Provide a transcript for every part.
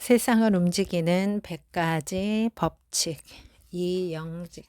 세상을 움직이는 100가지 법칙. 이영직.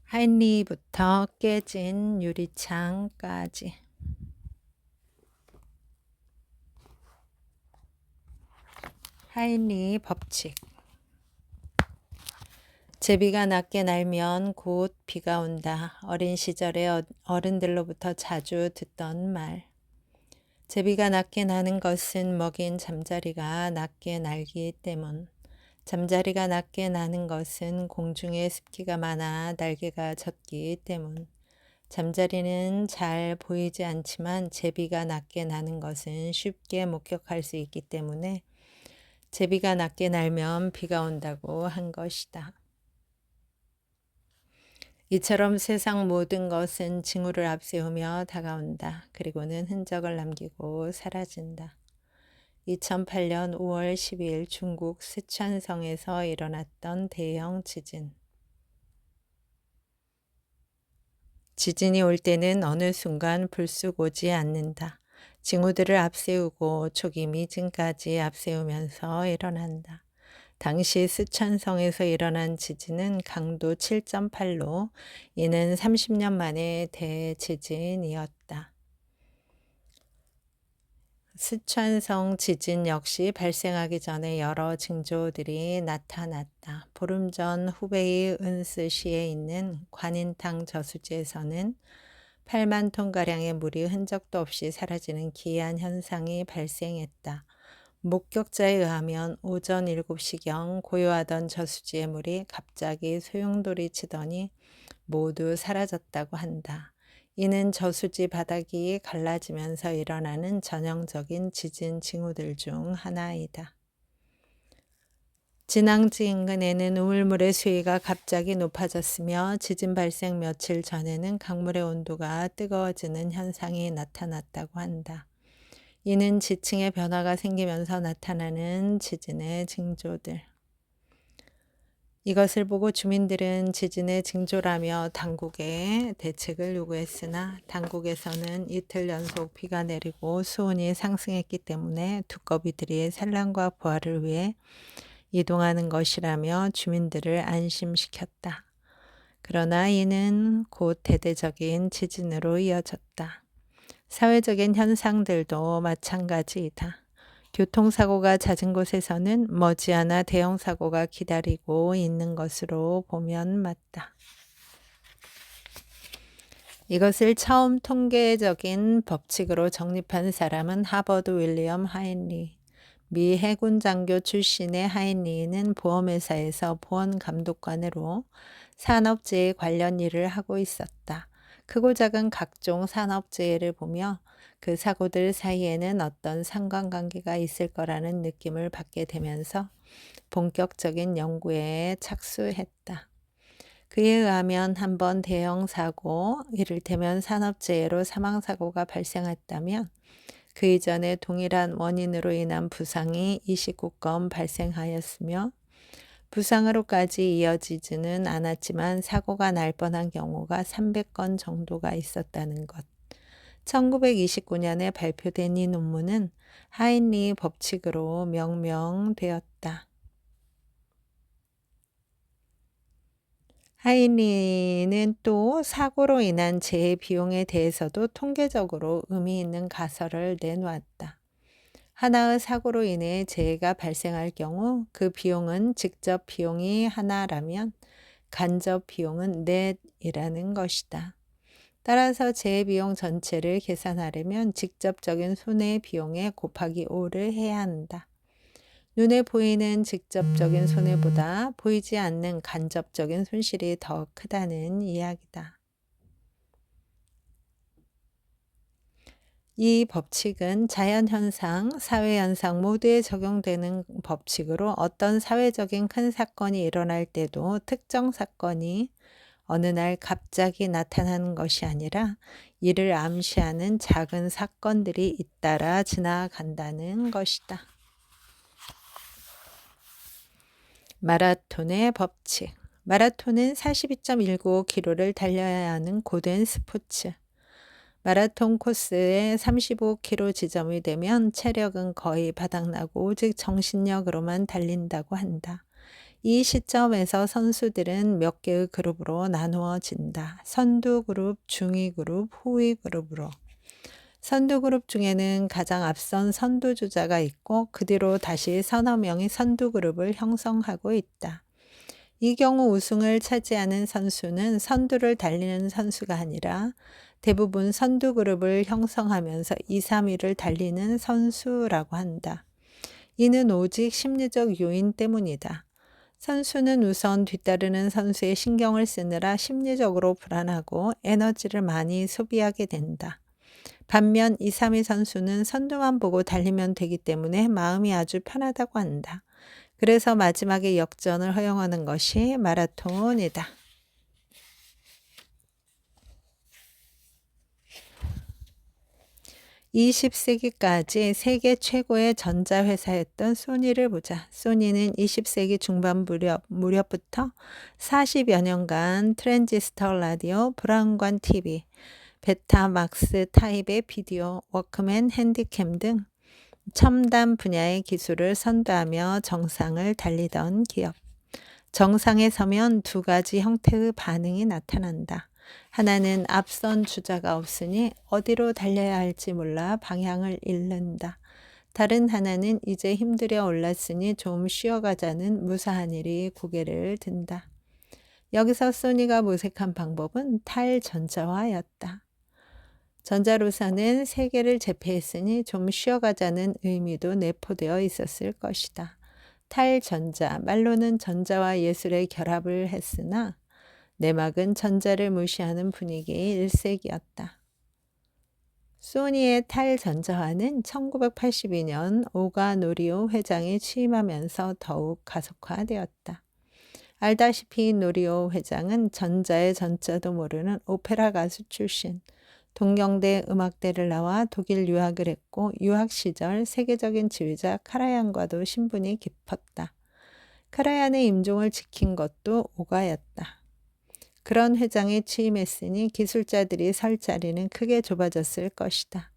하인리부터 깨진 유리창까지. 하인리 법칙. 제비가 낮게 날면 곧 비가 온다. 어린 시절에 어른들로부터 자주 듣던 말. 제비가 낮게 나는 것은 먹인 잠자리가 낮게 날기 때문. 잠자리가 낮게 나는 것은 공중에 습기가 많아 날개가 젖기 때문. 잠자리는 잘 보이지 않지만 제비가 낮게 나는 것은 쉽게 목격할 수 있기 때문에 제비가 낮게 날면 비가 온다고 한 것이다. 이처럼 세상 모든 것은 징후를 앞세우며 다가온다. 그리고는 흔적을 남기고 사라진다. 2008년 5월 12일 중국 스촨성에서 일어났던 대형 지진. 지진이 올 때는 어느 순간 불쑥 오지 않는다. 징후들을 앞세우고 초기 미진까지 앞세우면서 일어난다. 당시 스촨성에서 일어난 지진은 강도 7.8로 이는 30년 만의 대지진이었다. 스촨성 지진 역시 발생하기 전에 여러 징조들이 나타났다. 보름 전 후베이 은스시에 있는 관인탕 저수지에서는 8만 톤가량의 물이 흔적도 없이 사라지는 기이한 현상이 발생했다. 목격자에 의하면 오전 7시경 고요하던 저수지의 물이 갑자기 소용돌이 치더니 모두 사라졌다고 한다. 이는 저수지 바닥이 갈라지면서 일어나는 전형적인 지진 징후들 중 하나이다. 진앙지 인근에는 우물물의 수위가 갑자기 높아졌으며 지진 발생 며칠 전에는 강물의 온도가 뜨거워지는 현상이 나타났다고 한다. 이는 지층의 변화가 생기면서 나타나는 지진의 징조들. 이것을 보고 주민들은 지진의 징조라며 당국에 대책을 요구했으나 당국에서는 이틀 연속 비가 내리고 수온이 상승했기 때문에 두꺼비들이 산란과 부화를 위해 이동하는 것이라며 주민들을 안심시켰다. 그러나 이는 곧 대대적인 지진으로 이어졌다. 사회적인 현상들도 마찬가지이다. 교통사고가 잦은 곳에서는 머지않아 대형 사고가 기다리고 있는 것으로 보면 맞다. 이것을 처음 통계적인 법칙으로 정립한 사람은 하버드 윌리엄 하인리. 미 해군 장교 출신의 하인리는 보험회사에서 보안감독관으로 산업재해 관련 일을 하고 있었다. 크고 작은 각종 산업재해를 보며 그 사고들 사이에는 어떤 상관관계가 있을 거라는 느낌을 받게 되면서 본격적인 연구에 착수했다. 그에 의하면 한번 대형 사고, 이를테면 산업재해로 사망사고가 발생했다면 그 이전에 동일한 원인으로 인한 부상이 29건 발생하였으며 부상으로까지 이어지지는 않았지만 사고가 날 뻔한 경우가 300건 정도가 있었다는 것. 1929년에 발표된 이 논문은 하인리 법칙으로 명명되었다. 하인리는 또 사고로 인한 재해 비용에 대해서도 통계적으로 의미 있는 가설을 내놓았다. 하나의 사고로 인해 재해가 발생할 경우 그 비용은 직접 비용이 하나라면 간접 비용은 넷이라는 것이다. 따라서 재해 비용 전체를 계산하려면 직접적인 손해 비용에 곱하기 5를 해야 한다. 눈에 보이는 직접적인 손해보다 보이지 않는 간접적인 손실이 더 크다는 이야기다. 이 법칙은 자연현상, 사회현상 모두에 적용되는 법칙으로 어떤 사회적인 큰 사건이 일어날 때도 특정 사건이 어느 날 갑자기 나타나는 것이 아니라 이를 암시하는 작은 사건들이 잇따라 지나간다는 것이다. 마라톤의 법칙. 마라톤은 42.195km를 달려야 하는 고된 스포츠. 마라톤 코스에 35km 지점이 되면 체력은 거의 바닥나고 오직 정신력으로만 달린다고 한다. 이 시점에서 선수들은 몇 개의 그룹으로 나누어진다. 선두 그룹, 중위 그룹, 후위 그룹으로. 선두 그룹 중에는 가장 앞선 선두주자가 있고 그 뒤로 다시 서너 명이 선두 그룹을 형성하고 있다. 이 경우 우승을 차지하는 선수는 선두를 달리는 선수가 아니라 대부분 선두 그룹을 형성하면서 2, 3위를 달리는 선수라고 한다. 이는 오직 심리적 요인 때문이다. 선수는 우선 뒤따르는 선수의 신경을 쓰느라 심리적으로 불안하고 에너지를 많이 소비하게 된다. 반면 2, 3위 선수는 선두만 보고 달리면 되기 때문에 마음이 아주 편하다고 한다. 그래서 마지막에 역전을 허용하는 것이 마라톤이다. 20세기까지 세계 최고의 전자회사였던 소니를 보자. 소니는 20세기 중반 무렵부터 40여 년간 트랜지스터 라디오, 브라운관 TV, 베타막스 타입의 비디오, 워크맨, 핸디캠 등 첨단 분야의 기술을 선도하며 정상을 달리던 기업. 정상에 서면 두 가지 형태의 반응이 나타난다. 하나는 앞선 주자가 없으니 어디로 달려야 할지 몰라 방향을 잃는다. 다른 하나는 이제 힘들여 올랐으니 좀 쉬어가자는 무사한 일이 고개를 든다. 여기서 소니가 모색한 방법은 탈전자화였다. 전자로서는 세계를 제패했으니 좀 쉬어가자는 의미도 내포되어 있었을 것이다. 탈전자, 말로는 전자와 예술의 결합을 했으나 내막은 전자를 무시하는 분위기의 일색이었다. 소니의 탈전자화는 1982년 오가 노리오 회장이 취임하면서 더욱 가속화되었다. 알다시피 노리오 회장은 전자의 전자도 모르는 오페라 가수 출신, 동경대 음악대를 나와 독일 유학을 했고 유학 시절 세계적인 지휘자 카라얀과도 신분이 깊었다. 카라얀의 임종을 지킨 것도 오가였다. 그런 회장이 취임했으니 기술자들이 설 자리는 크게 좁아졌을 것이다.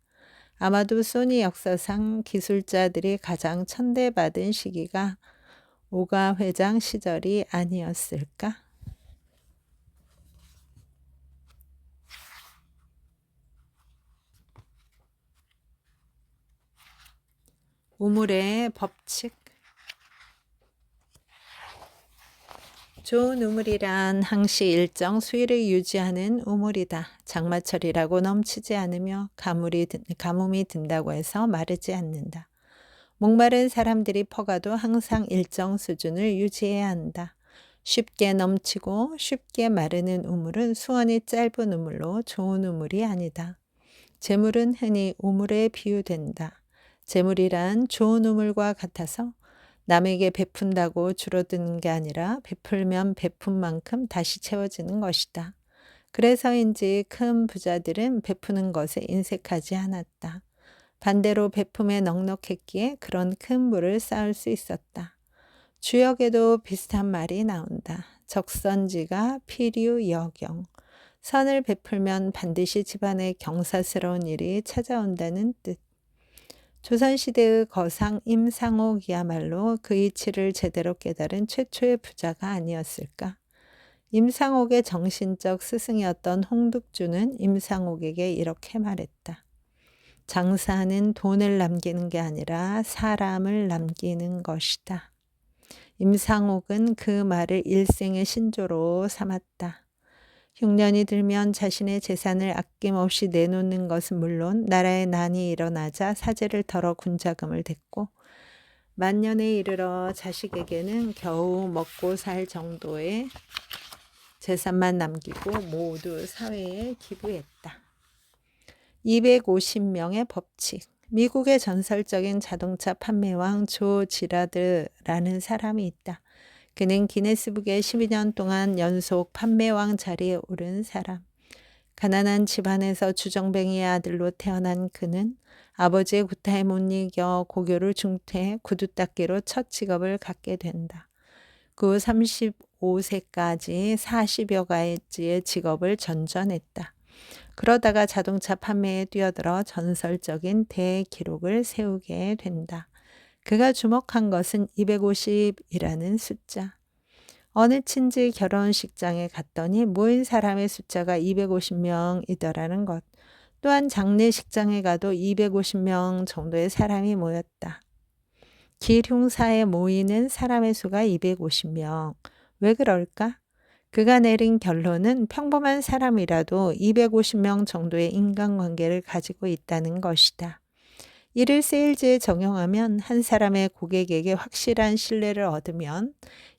아마도 소니 역사상 기술자들이 가장 천대받은 시기가 오가 회장 시절이 아니었을까? 우물의 법칙. 좋은 우물이란 항시 일정 수위를 유지하는 우물이다. 장마철이라고 넘치지 않으며 가뭄이 든다고 해서 마르지 않는다. 목마른 사람들이 퍼가도 항상 일정 수준을 유지해야 한다. 쉽게 넘치고 쉽게 마르는 우물은 수원이 짧은 우물로 좋은 우물이 아니다. 재물은 흔히 우물에 비유된다. 재물이란 좋은 우물과 같아서 남에게 베푼다고 줄어드는 게 아니라 베풀면 베푼 만큼 다시 채워지는 것이다. 그래서인지 큰 부자들은 베푸는 것에 인색하지 않았다. 반대로 베품에 넉넉했기에 그런 큰 물을 쌓을 수 있었다. 주역에도 비슷한 말이 나온다. 적선지가 필유여경. 선을 베풀면 반드시 집안에 경사스러운 일이 찾아온다는 뜻. 조선시대의 거상 임상옥이야말로 그 이치를 제대로 깨달은 최초의 부자가 아니었을까? 임상옥의 정신적 스승이었던 홍득주는 임상옥에게 이렇게 말했다. 장사는 돈을 남기는 게 아니라 사람을 남기는 것이다. 임상옥은 그 말을 일생의 신조로 삼았다. 흉년이 들면 자신의 재산을 아낌없이 내놓는 것은 물론 나라에 난이 일어나자 사제를 털어 군자금을 댔고 만년에 이르러 자식에게는 겨우 먹고 살 정도의 재산만 남기고 모두 사회에 기부했다. 250명의 법칙. 미국의 전설적인 자동차 판매왕 조 지라드라는 사람이 있다. 그는 기네스북에 12년 동안 연속 판매왕 자리에 오른 사람. 가난한 집안에서 주정뱅이의 아들로 태어난 그는 아버지의 구타에 못 이겨 고교를 중퇴해 구두 닦기로 첫 직업을 갖게 된다. 그 후 35세까지 40여 가지의 직업을 전전했다. 그러다가 자동차 판매에 뛰어들어 전설적인 대기록을 세우게 된다. 그가 주목한 것은 250이라는 숫자. 어느 친지 결혼식장에 갔더니 모인 사람의 숫자가 250명이더라는 것. 또한 장례식장에 가도 250명 정도의 사람이 모였다. 길 흉사에 모이는 사람의 수가 250명. 왜 그럴까? 그가 내린 결론은 평범한 사람이라도 250명 정도의 인간관계를 가지고 있다는 것이다. 이를 세일즈에 적용하면 한 사람의 고객에게 확실한 신뢰를 얻으면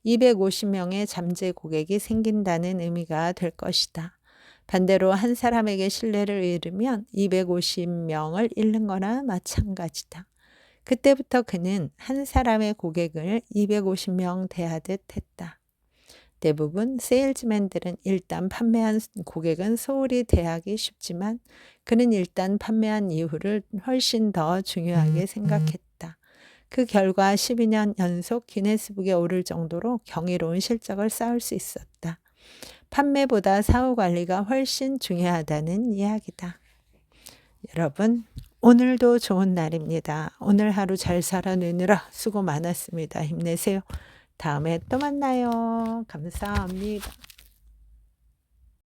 250명의 잠재 고객이 생긴다는 의미가 될 것이다. 반대로 한 사람에게 신뢰를 잃으면 250명을 잃는 거나 마찬가지다. 그때부터 그는 한 사람의 고객을 250명 대하듯 했다. 대부분 세일즈맨들은 일단 판매한 고객은 소홀히 대하기 쉽지만 그는 일단 판매한 이후를 훨씬 더 중요하게 생각했다. 그 결과 12년 연속 기네스북에 오를 정도로 경이로운 실적을 쌓을 수 있었다. 판매보다 사후 관리가 훨씬 중요하다는 이야기다. 여러분, 오늘도 좋은 날입니다. 오늘 하루 잘 살아내느라 수고 많았습니다. 힘내세요. 다음에 또 만나요. 감사합니다.